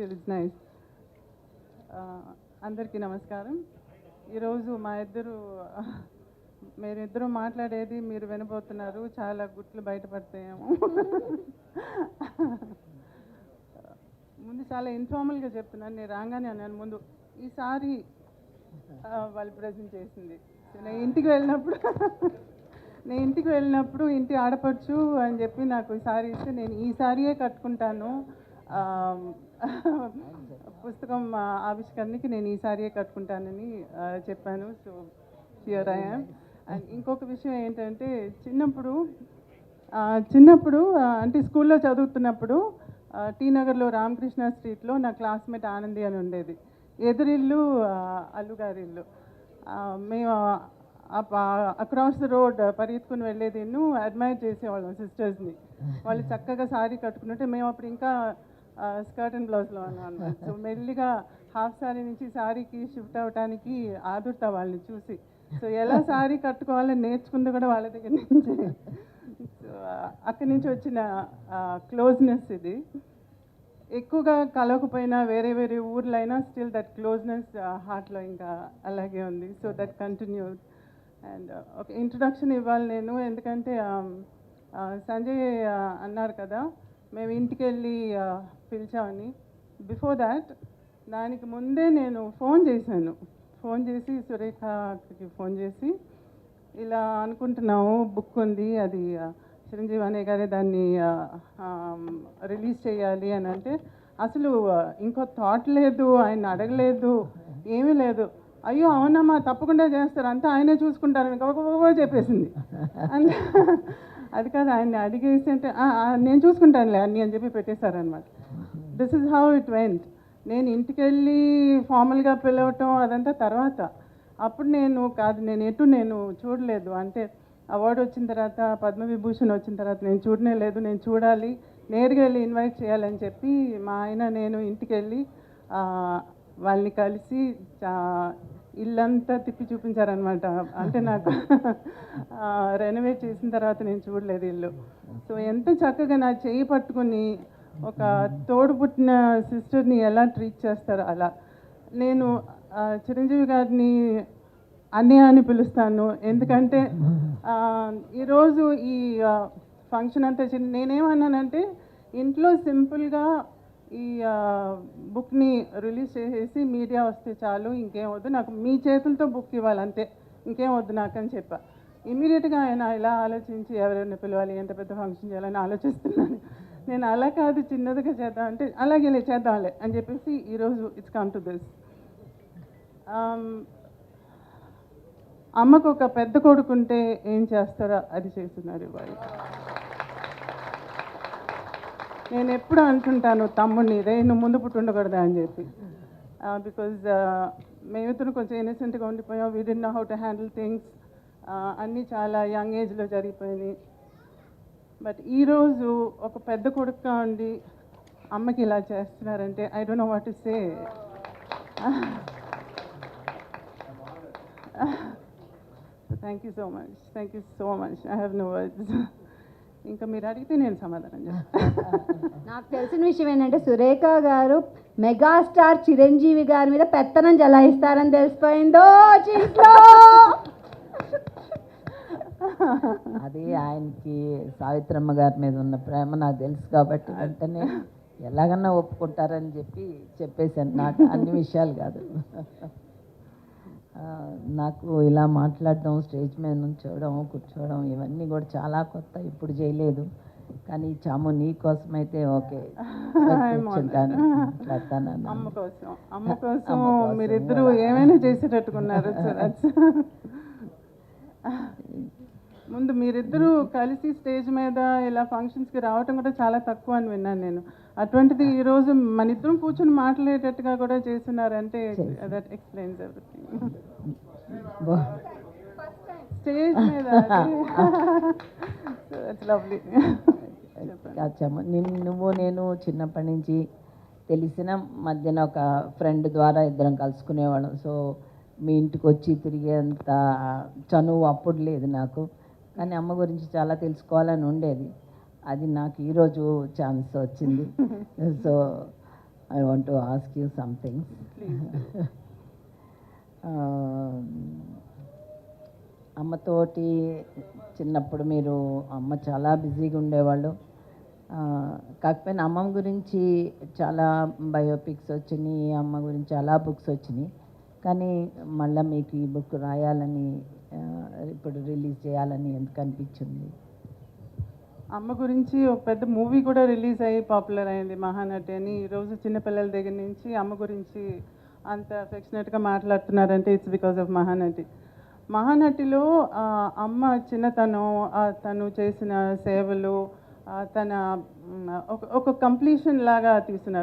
still it's nice. అందరికీ నమస్కారం. ఈరోజు మా ఇద్దరు మీరిద్దరూ మాట్లాడేది మీరు వినబోతున్నారు. చాలా గుట్లు బయటపడతాయేమో. ముందు చాలా ఇన్ఫార్మల్గా చెప్తున్నాను. నేను రాగానే అన్నాను ముందు ఈసారి వాళ్ళు ప్రజెంట్ చేసింది. నేను ఇంటికి వెళ్ళినప్పుడు ఇంటి ఆడపడుచు అని చెప్పి నాకు ఈ సారీ ఇస్తే నేను ఈ సారీయే కట్టుకుంటాను, పుస్తకం ఆవిష్కరణకి నేను ఈ సారీయే కట్టుకుంటానని చెప్పాను. So here I am. And ఇంకొక విషయం ఏంటంటే చిన్నప్పుడు అంటే స్కూల్లో చదువుతున్నప్పుడు టీ నగర్లో రామకృష్ణ స్ట్రీట్లో నా క్లాస్మేట్ ఆనంది అని ఉండేది. ఎదురిల్లు అల్లుగారి ఇల్లు. మేము అక్రాస్ ద రోడ్ పరిగెత్తుకుని వెళ్ళేది, అడ్మైర్ చేసేవాళ్ళం సిస్టర్స్ని. వాళ్ళు చక్కగా సారీ కట్టుకుంటుంటే మేము అప్పుడు ఇంకా స్కర్ట్ అండ్ బ్లౌజ్లో ఉన్నాం అన్నమాట. సో మెల్లిగా హాఫ్ సారీ నుంచి సారీకి షిఫ్ట్ అవ్వడానికి ఆదుర్తా వాళ్ళని చూసి. సో ఎలా సారీ కట్టుకోవాలని నేర్చుకుంది కూడా వాళ్ళ దగ్గర నుంచి. సో అక్కడి నుంచి వచ్చిన క్లోజ్నెస్ ఇది. ఎక్కువగా కలవకపోయినా వేరే వేరే ఊర్లైనా స్టిల్ దట్ క్లోజ్నెస్ హార్ట్లో ఇంకా అలాగే ఉంది. So that continuous. అండ్ ఒక ఇంట్రడక్షన్ ఇవ్వాలి నేను, ఎందుకంటే సంజయ్ అన్నారు కదా మేము ఇంటికి వెళ్ళి పిలిచామని. బిఫోర్ దాట్ దానికి ముందే నేను ఫోన్ చేసి సురేఖకి ఫోన్ చేసి ఇలా అనుకుంటున్నాము, బుక్ ఉంది, అది చిరంజీవి అనే గారే దాన్ని రిలీజ్ చేయాలి అని అంటే అసలు ఇంకో థాట్ లేదు, ఆయన అడగలేదు, ఏమీ లేదు. అయ్యో అవునమ్మా తప్పకుండా చేస్తారు, అంతా ఆయనే చూసుకుంటారని గొప్ప చెప్పేసింది. అంటే అది కాదు, ఆయన్ని అడిగేసి అంటే నేను చూసుకుంటానులే అన్నీ అని చెప్పి పెట్టేశారనమాట. This is how it went. నేను ఇంటికి వెళ్ళి ఫార్మల్గా పిలవటం అదంతా తర్వాత. అప్పుడు నేను చూడలేదు. అంటే అవార్డు వచ్చిన తర్వాత, పద్మవిభూషణ్ వచ్చిన తర్వాత నేను చూడనే లేదు. నేను చూడాలి, నేరుగా వెళ్ళి ఇన్వైట్ చేయాలని చెప్పి మా ఆయన నేను ఇంటికి వెళ్ళి వాళ్ళని కలిసి ఇల్లంతా తిప్పి చూపించారనమాట. అంటే నాకు రెనోవేట్ చేసిన తర్వాత నేను చూడలేదు ఇల్లు. సో ఎంత చక్కగా నా చేయి పట్టుకుని ఒక తోడు పుట్టిన సిస్టర్ని ఎలా ట్రీట్ చేస్తారో అలా. నేను చిరంజీవి గారిని అన్నయ్య అని పిలుస్తాను, ఎందుకంటే ఈరోజు ఈ ఫంక్షన్ అంతా నేనేమన్నానంటే ఇంట్లో సింపుల్గా ఈ బుక్ని రిలీజ్ చేసేసి మీడియా వస్తే చాలు, ఇంకేం వద్దు నాకు, మీ చేతులతో బుక్ ఇవ్వాలి అంతే, ఇంకేం వద్దు నాకు అని చెప్పా. ఇమీడియట్గా ఆయన ఇలా ఆలోచించి ఎవరైనా పిలవాలి, ఎంత పెద్ద ఫంక్షన్ చేయాలని ఆలోచిస్తున్నాను. నేను అలా కాదు, చిన్నదిగా చేద్దాం అంటే అలాగే చేద్దాంలే అని చెప్పేసి ఈరోజు ఇట్స్ కమ్ టు దిస్. అమ్మకు ఒక పెద్ద కొడుకుంటే ఏం చేస్తారో అది చేస్తున్నారు ఇవాళ. నేను ఎప్పుడు అనుకుంటాను తమ్ముడిని, నువ్వు ముందు పుట్టి ఉండకూడదా అని చెప్పి. బికాజ్ మేమిద్దరు కొంచెం ఇన్నసెంట్గా ఉండిపోయాం. We did know how to handle things. అన్నీ చాలా యంగ్ ఏజ్లో జరిగిపోయినాయి. బట్ ఈరోజు ఒక పెద్ద కొడుకుగా ఉండి అమ్మకి ఇలా చేస్తున్నారంటే I don't know what to say. Thank you so much. I have no words. ఇంకా మీరు అడిగితే నేను సమాధానం చెప్తాను. నాకు తెలిసిన విషయం ఏంటంటే సురేఖ గారు మెగాస్టార్ చిరంజీవి గారి మీద పెత్తనం జలాయిస్తారని తెలిసిపోయిందో ఇంట్లో. అది ఆయనకి సావిత్రమ్మ గారి మీద ఉన్న ప్రేమ నాకు తెలుసు కాబట్టి వెంటనే ఎలాగన్నా ఒప్పుకుంటారని చెప్పేశాను. నాకు అన్ని విషయాలు కాదు, నాకు ఇలా మాట్లాడడం, స్టేజ్ మీద నుంచోవడం, కూర్చోవడం ఇవన్నీ కూడా చాలా కొత్త, ఇప్పుడు చేయలేదు. కానీ చాము నీ కోసం అయితే ఓకే కూర్చుంటాను, మాట్లాడతాను. అమ్మ కోసం మీరిద్దరూ ఏమైనా చేసేటట్టుకున్నారు. ముందు మీరిద్దరూ కలిసి స్టేజ్ మీద ఇలా ఫంక్షన్స్కి రావటం కూడా చాలా తక్కువ అని విన్నాను నేను. అటువంటిది ఈరోజు మన ఇద్దరం కూర్చొని మాట్లాడేటట్టుగా కూడా చేస్తున్నారంటే దట్ ఎక్స్ప్లెయిన్స్ ఎవ్రీథింగ్. స్టేజ్ మీద లవ్లీ. నువ్వు నేను చిన్నప్పటి నుంచి తెలిసిన మధ్యన ఒక ఫ్రెండ్ ద్వారా ఇద్దరం కలుసుకునేవాళ్ళం. సో మీ ఇంటికి వచ్చి తిరిగేంత చనువు అప్పుడు లేదు నాకు, కానీ అమ్మ గురించి చాలా తెలుసుకోవాలని ఉండేది. అది నాకు ఈరోజు ఛాన్స్ వచ్చింది. So I want to ask you something. అమ్మతోటి చిన్నప్పుడు మీరు అమ్మ చాలా బిజీగా ఉండేవాళ్ళు. కాకపోయినా అమ్మమ్మ గురించి చాలా బయోపిక్స్ వచ్చినాయి, అమ్మ గురించి చాలా బుక్స్ వచ్చినాయి. కానీ మళ్ళీ మీకు ఈ బుక్ రాయాలని ఇప్పుడు రిలీజ్ చేయాలని ఎందుకు అనిపించింది? అమ్మ గురించి ఒక పెద్ద మూవీ కూడా రిలీజ్ అయ్యి పాపులర్ అయింది, మహానటి అని. ఈరోజు చిన్నపిల్లల దగ్గర నుంచి అమ్మ గురించి అంత అఫెక్షనేట్గా మాట్లాడుతున్నారంటే ఇట్స్ బికాజ్ ఆఫ్ మహానటి. మహానటిలో అమ్మ చిన్నతనం, తను చేసిన సేవలు, తన ఒక కంప్లీషన్ లాగా తీస్తున్నారు.